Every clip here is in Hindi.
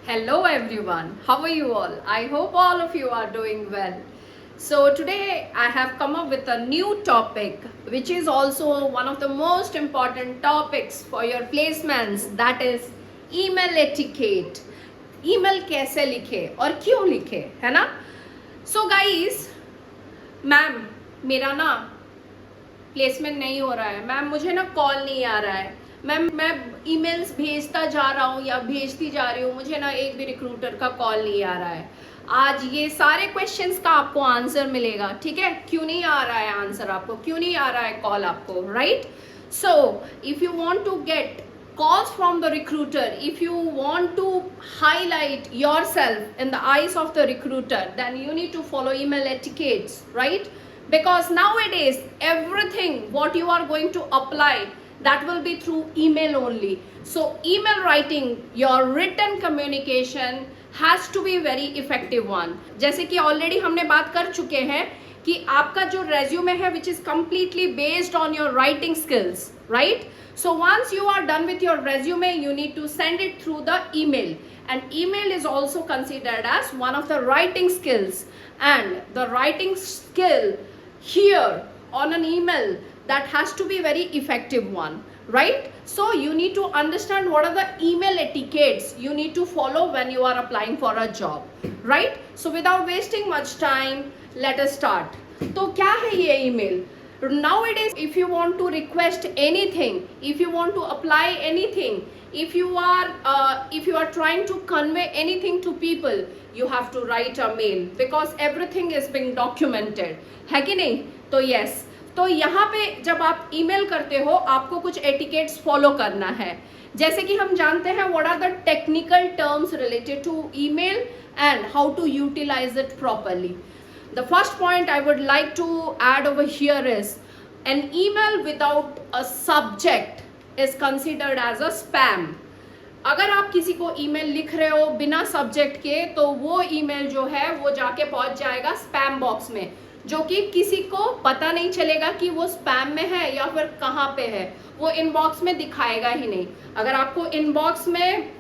Hello everyone, how are you all? I hope all of you are doing well. So today I have come up with a new topic which is also one of the most important topics for your placements, that is email etiquette. Email कैसे लिखे और क्यों लिखे, है ना? सो गाइस, मैम मेरा ना प्लेसमेंट नहीं हो रहा है, मैम मुझे ना कॉल नहीं आ रहा है, मैम मैं ईमेल्स भेजता जा रहा हूँ या भेजती जा रही हूँ, मुझे ना एक भी रिक्रूटर का कॉल नहीं आ रहा है. आज ये सारे क्वेश्चंस का आपको आंसर मिलेगा, ठीक है? क्यों नहीं आ रहा है आंसर आपको, क्यों नहीं आ रहा है कॉल आपको, right? So if you want to get calls from the recruiter, if you want to highlight yourself in the eyes of the recruiter, then you need to follow email etiquettes, right? Because nowadays everything what you are going to apply, that will be through email only. So email writing, your written communication has to be very effective one. जैसे कि already हमने बात कर चुके हैं कि आपका जो resume है which is completely based on your writing skills, right? So once you are done with your resume, you need to send it through the email, and email is also considered as one of the writing skills. And the writing skill here on an email, that has to be very effective one, right? So you need to understand what are the email etiquettes you need to follow when you are applying for a job, right? So without wasting much time, let us start. तो क्या है ये email? Nowadays if you want to request anything, if you want to apply anything, if you are trying to convey anything to people, you have to write a mail because everything is being documented, है कि नहीं? तो yes, तो यहाँ पे जब आप ईमेल करते हो आपको कुछ एटिकेट्स फॉलो करना है. जैसे कि हम जानते हैं what are the technical terms related to email and how to utilise it properly. The first point I would like to add over here is an email without a subject is considered as a spam. अगर आप किसी को ईमेल लिख रहे हो बिना सब्जेक्ट के, तो वो ईमेल जो है वो जाके पहुंच जाएगा स्पैम बॉक्स में, जो कि किसी को पता नहीं चलेगा कि वो स्पैम में है या फिर कहाँ पे है, वो इनबॉक्स में दिखाएगा ही नहीं. अगर आपको इनबॉक्स में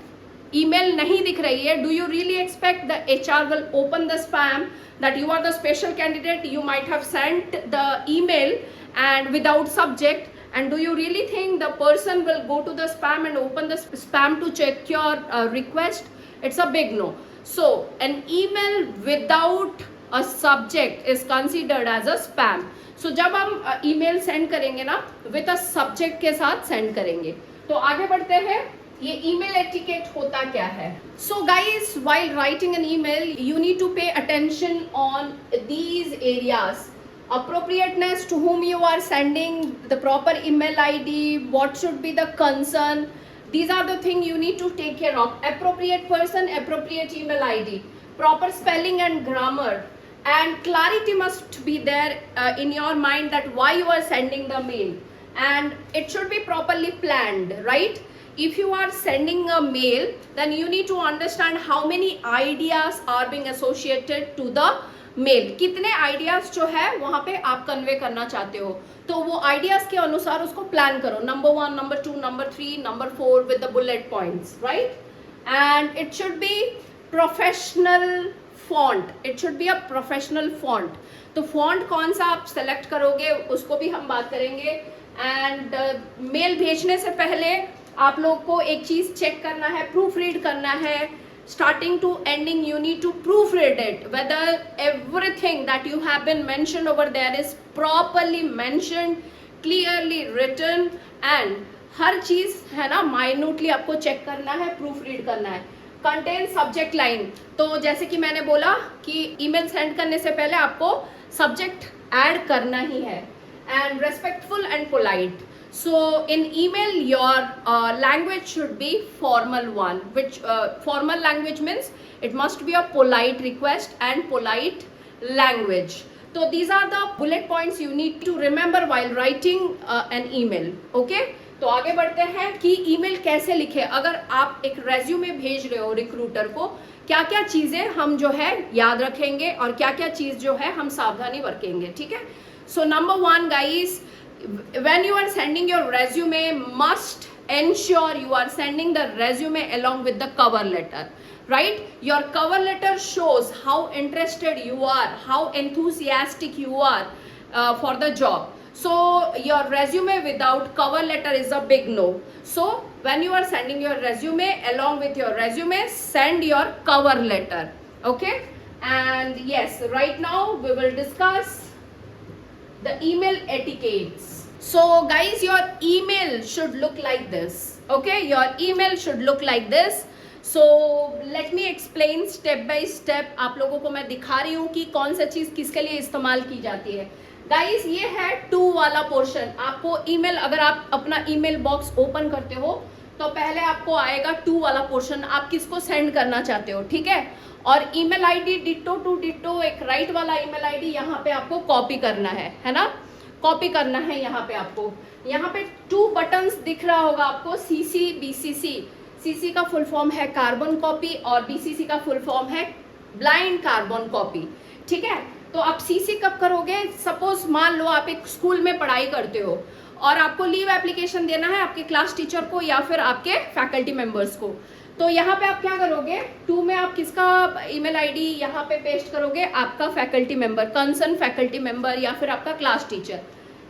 email नहीं दिख रही है, do you really expect the HR will open the spam, that you are the special candidate, you might have sent the email and without subject, and do you really think the person will go to the spam and open the spam to check your request? It's a big no. So an email without a subject is considered as a spam. So जब हम email send करेंगे ना, with a subject के साथ send करेंगे. तो आगे बढ़ते हैं, ये ईमेल एटिकेट होता क्या है. So guys, while writing an email you need to pay attention on these areas. appropriateness to whom you are sending, the proper email ID, what should be the concern, these are the things you need to take care of. Appropriate person, appropriate email ID, proper spelling and grammar, and clarity must be there in your mind that why you are sending the mail, and it should be properly planned, right? If you are sending a mail, then you need to understand how many ideas are being associated to the mail. कितने ideas जो है वहाँ पे आप convey करना चाहते हो, तो वो ideas के अनुसार उसको plan करो. Number 1, number 2, number 3, number 4 with the bullet points, right? And it should be professional font. It should be a professional font. तो font कौन सा आप select करोगे उसको भी हम बात करेंगे. And mail भेजने से पहले आप लोग को एक चीज चेक करना है, प्रूफ रीड करना है. Starting to ending you need to proof read it, whether everything that you have been mentioned over there is properly mentioned, clearly written, and हर चीज है ना माइन्यूटली आपको चेक करना है, प्रूफ रीड करना है. कंटेन सब्जेक्ट लाइन, तो जैसे कि मैंने बोला कि ईमेल सेंड करने से पहले आपको सब्जेक्ट ऐड करना ही है. And respectful and polite. So in email your language should be formal one, which formal language means it must be a polite request and polite language. So these are the bullet points you need to remember while writing an email. Okay? तो आगे बढ़ते हैं कि ईमेल कैसे लिखे. अगर आप एक रेज्यूमे भेज रहे हो रिक्रूटर को, क्या क्या चीजें हम जो है याद रखेंगे और क्या क्या चीज जो है हम सावधानी बरतेंगे, ठीक है? So number 1 guys, when you are sending your resume, must ensure you are sending the resume along with the cover letter, right? Your cover letter shows how interested you are, how enthusiastic you are for the job. So your resume without cover letter is a big no. So when you are sending your resume, along with your resume, send your cover letter. Okay? And yes, right now we will discuss the email etiquettes. So guys, your email should look like this. Okay? Your email should look like this. So let me explain step by step. आप लोगों को मैं दिखा रही हूँ कि कौन सा चीज़ किसके लिए इस्तेमाल की जाती है. गाइस, ये है 2 वाला पोर्शन. आपको ईमेल, अगर आप अपना ईमेल बॉक्स ओपन करते हो तो पहले आपको आएगा 2 वाला पोर्शन. आप किसको सेंड करना चाहते हो, ठीक है? और email ID ditto to ditto, एक राइट वाला ईमेल आईडी यहाँ पे आपको कॉपी करना है ना? कॉपी करना है. यहाँ पे आपको, यहाँ पे 2 बटन्स दिख रहा होगा आपको, सीसी बीसीसी. सीसी का फुल फॉर्म है कार्बन कॉपी और बीसीसी का फुल फॉर्म है ब्लाइंड कार्बन कॉपी, ठीक है? तो आप सीसी कब करोगे? सपोज मान लो आप एक स्कूल में पढ़ाई करते हो और आपको लीव एप्लीकेशन देना है आपके क्लास टीचर को या फिर आपके फैकल्टी मेंबर्स को. तो यहाँ पे आप क्या करोगे? 2 में आप किसका ईमेल आईडी यहाँ पे पेस्ट करोगे? आपका faculty member, concern faculty member या फिर आपका क्लास टीचर.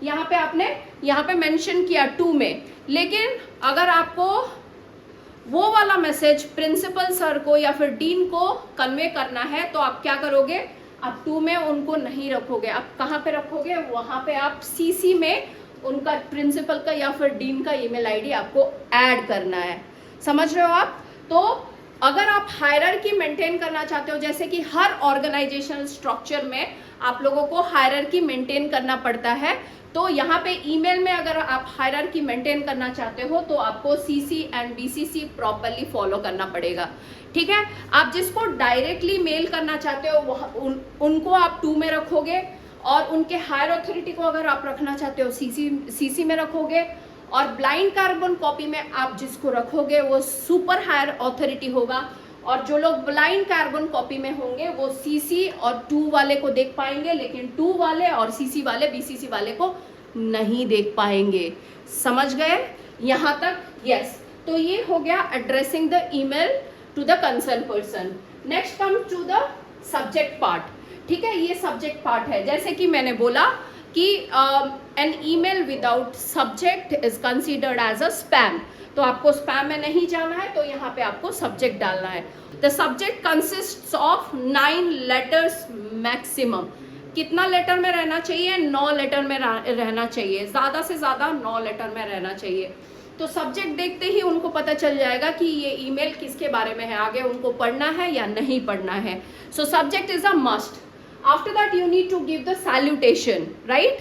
यहाँ पे आपने यहाँ पे मेंशन किया 2 में. लेकिन अगर आपको वो वाला मैसेज प्रिंसिपल सर को या फिर डीन को कन्वे करना है तो आप क्या करोगे? आप 2 में उनको नहीं रखोगे. आप कहाँ पे रखोगे? वहाँ पे आप सीसी में उनका प्रिंसिपल का या फिर डीन का ईमेल आईडी आपको ऐड करना है. समझ रहे हो आप? तो अगर आप हायरार्की मेंटेन करना चाहते हो, जैसे कि हर ऑर्गेनाइजेशनल स्ट्रक्चर में आप लोगों को हायरार्की मेंटेन करना पड़ता है, तो यहाँ पे ईमेल में अगर आप हायरार्की मेंटेन करना चाहते हो तो आपको CC and BCC properly follow करना पड़ेगा, ठीक है? आप जिसको डायरेक्टली मेल करना चाहते हो उनको आप 2 में रखोगे और उनके हायर अथॉरिटी को अगर आप रखना चाहते हो सीसी में रखोगे. और ब्लाइंड कार्बन कॉपी में आप जिसको रखोगे वो सुपर हायर अथॉरिटी होगा और जो लोग ब्लाइंड कार्बन कॉपी में होंगे वो सीसी और 2 वाले को देख पाएंगे, लेकिन 2 वाले और सीसी वाले बीसीसी वाले को नहीं देख पाएंगे. समझ गए यहाँ तक? यस. तो ये हो गया addressing the email to the concern person. Next come to the subject part, ठीक है? ये सब्जेक्ट पार्ट है. जैसे कि मैंने बोला कि an email without subject is considered as a spam. तो आपको स्पैम में नहीं जाना है, तो यहाँ पे आपको सब्जेक्ट डालना है. The subject consists of 9 letters maximum. कितना लेटर में रहना चाहिए? 9 लेटर में रहना चाहिए. ज़्यादा से ज़्यादा 9 लेटर में रहना चाहिए. तो सब्जेक्ट देखते ही उनको पता चल जाएगा कि ये ईमेल किसके बारे में है, आगे उनको पढ़ना है या नहीं पढ़ना है. So subject is a must. After that you need to give the salutation, right?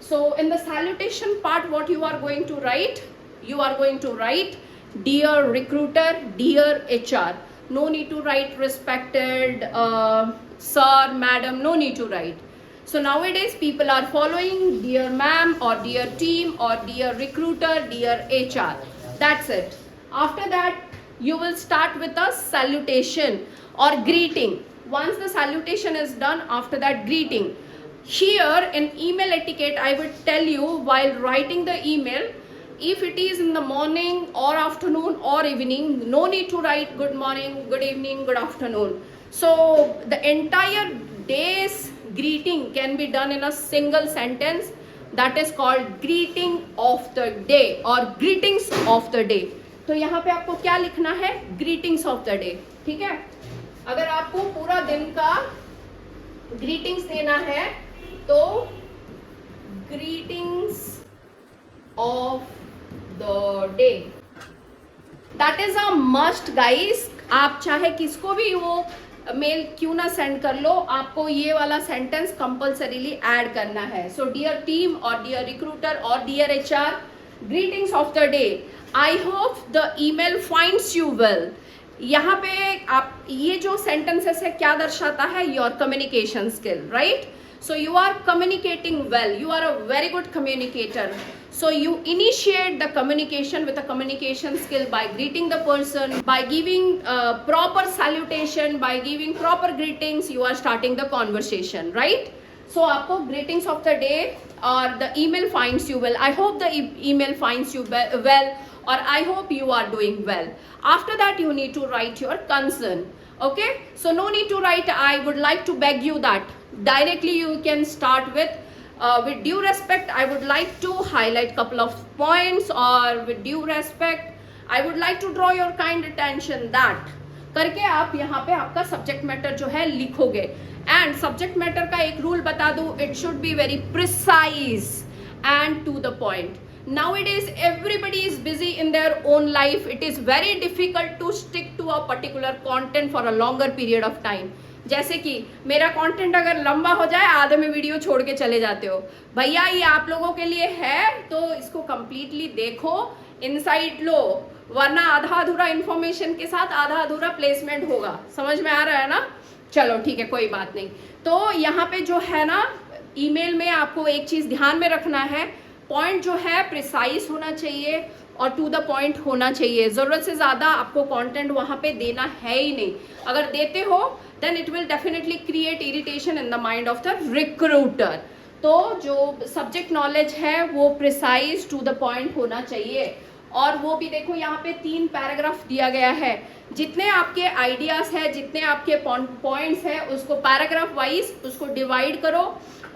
So in the salutation part, what you are going to write? You are going to write, dear recruiter, dear HR. No need to write respected sir, madam. No need to write. So nowadays people are following dear ma'am or dear team or dear recruiter, dear HR. That's it. After that you will start with a salutation or greeting. Once the salutation is done, after that greeting. Here in email etiquette, I would tell you while writing the email, if it is in the morning or afternoon or evening, no need to write good morning, good evening, good afternoon. So the entire day's greeting can be done in a single sentence. That is called greeting of the day or greetings of the day. तो यहाँ पे आपको क्या लिखना है? greetings of the day, ठीक है? अगर आपको पूरा दिन का ग्रीटिंग्स देना है तो greetings of the day, that is a must guys. आप चाहे किसको भी वो मेल क्यों ना सेंड कर लो, आपको ये वाला सेंटेंस कंपल्सरीली ऐड करना है. सो डियर टीम और डियर रिक्रूटर और dear HR, greetings of the day. I hope the email finds you well. यहाँ पे आप ये जो सेंटेंसेस है क्या दर्शाता है? Your communication skill, right? So you are communicating well, you are a very good communicator. So you initiate the communication with a communication skill by greeting the person, by giving proper salutation, by giving proper greetings, you are starting the conversation, right? So आपको greetings of the day or the email finds you well. I hope the email finds you well. or I hope you are doing well. After that you need to write your concern. Okay, so no need to write I would like to beg you that. Directly you can start with due respect I would like to highlight couple of points, or with due respect I would like to draw your kind attention that करके आप यहाँ पे आपका सब्जेक्ट मैटर जो है लिखोगे. एंड सब्जेक्ट मैटर का एक रूल बता दूं, it should be very precise and to the point. Nowadays everybody is busy in their own life. It is very difficult to stick to a particular content for a longer period of time. जैसे कि मेरा कंटेंट अगर लंबा हो जाए आधे में वीडियो छोड़ के चले जाते हो. भैया ये आप लोगों के लिए है तो इसको कंप्लीटली देखो, इनसाइट लो, वरना आधा अधूरा इंफॉर्मेशन के साथ आधा अधूरा प्लेसमेंट होगा. समझ में आ रहा है ना? चलो ठीक है, कोई बात नहीं. तो यहाँ पे जो है ना, ईमेल में आपको एक चीज ध्यान में रखना है, पॉइंट जो है प्रिसाइज होना चाहिए और टू द पॉइंट होना चाहिए. जरूरत से ज्यादा आपको कंटेंट वहां पे देना है ही नहीं. अगर देते हो then it will definitely create irritation in the mind of the recruiter. तो जो सब्जेक्ट नॉलेज है वो प्रिसाइज टू द पॉइंट होना चाहिए. और वो भी देखो यहाँ पे 3 पैराग्राफ दिया गया है. जितने आपके आइडियाज है, जितने आपके पॉइंट्स है, उसको पैराग्राफ वाइज उसको डिवाइड करो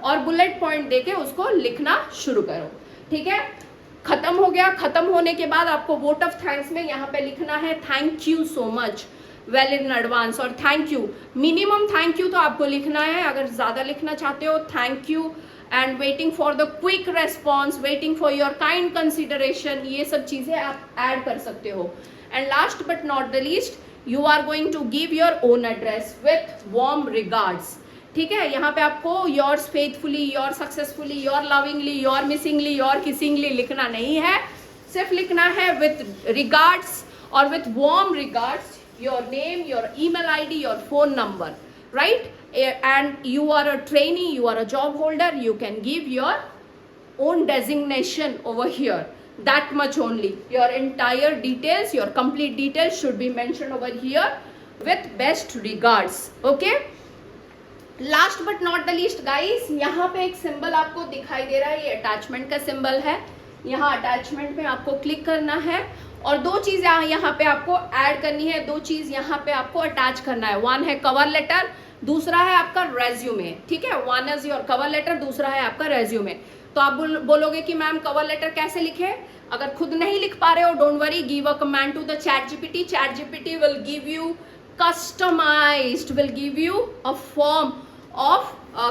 और बुलेट पॉइंट देके उसको लिखना शुरू करो. ठीक है, खत्म हो गया. खत्म होने के बाद आपको वोट ऑफ थैंक्स में यहाँ पे लिखना है thank you so much, well in advance, और thank you. Minimum thank you तो आपको लिखना है. अगर ज्यादा लिखना चाहते हो thank you and waiting for the quick response, waiting for your kind consideration, ये सब चीजें आप ऐड कर सकते हो. And last but not the least, you are going to give your own address with warm regards. ठीक है, यहाँ पे आपको yours faithfully, your successfully, your lovingly, your missingly, your kissingly लिखना नहीं है. सिर्फ लिखना है विथ रिगार्ड्स और with warm regards, your name, your email ID, your phone number, right? And you are a trainee, you are a job holder, you can give your own designation over here. That much only. Your entire details, your complete details should be mentioned over here with best regards. Okay? Last but not the least guys, यहाँ पे एक सिंबल आपको दिखाई दे रहा है, ये अटैचमेंट का सिंबल है. यहाँ अटैचमेंट में आपको क्लिक करना है और 2 चीज यहाँ पे आपको ऐड करनी है, 2 चीज यहाँ पे आपको अटैच करना है. वन है कवर लेटर, दूसरा है आपका रेज्यूमे. ठीक है, one is your cover letter, दूसरा है आपका रेज्यूमे. तो आप बोलोगे कि मैम कवर लेटर कैसे लिखे? अगर खुद नहीं लिख पा रहे हो, don't worry, give a command to the chat GPT. Chat GPT will give you customized, will give you a form of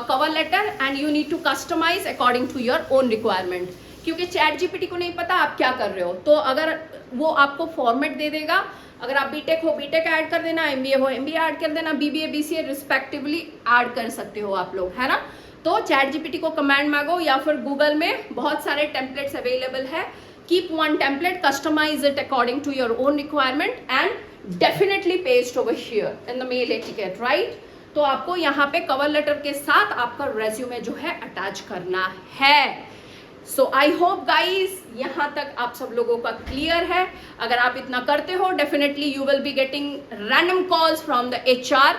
cover letter and you need to customize according to your own requirement. क्योंकि चैट जीपीटी को नहीं पता आप क्या कर रहे हो, तो अगर वो आपको फॉर्मेट दे देगा. अगर आप बीटेक हो बीटेक ऐड कर देना, एमबीए हो एमबीए ऐड कर देना, बीबीए बीसीए रिस्पेक्टिवली ऐड कर सकते हो आप लोग, है ना. तो चैट जीपीटी को कमांड मांगो या फिर गूगल में बहुत सारे टेम्पलेट्स अवेलेबल है. Keep one template, customise it according to your own requirement and definitely paste over here in the mail etiquette, right. तो आपको यहाँ पे कवर लेटर के साथ आपका रेज्यूमे जो है अटैच करना है. सो आई होप गाइज यहाँ तक आप सब लोगों का क्लियर है. अगर आप इतना करते हो definitely you will be getting random calls from the HR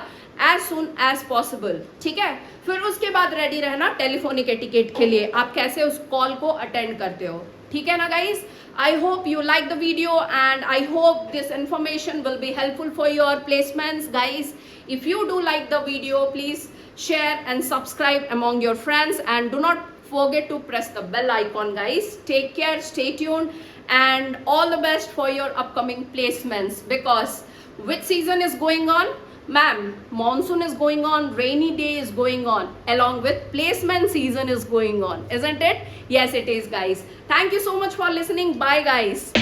as soon as possible. ठीक है, फिर उसके बाद रेडी रहना टेलीफोनिक एटिकेट के लिए, आप कैसे उस कॉल को अटेंड करते हो. ठीक है ना guys? I hope you like the video and I hope this information will be helpful for your placements. Guys, if you do like the video, please share and subscribe among your friends and do not forget to press the bell icon guys. Take care, stay tuned and all the best for your upcoming placements, because which season is going on? Ma'am, monsoon is going on, rainy day is going on, along with placement season is going on, isn't it? Yes, it is guys. Thank you so much for listening. Bye guys.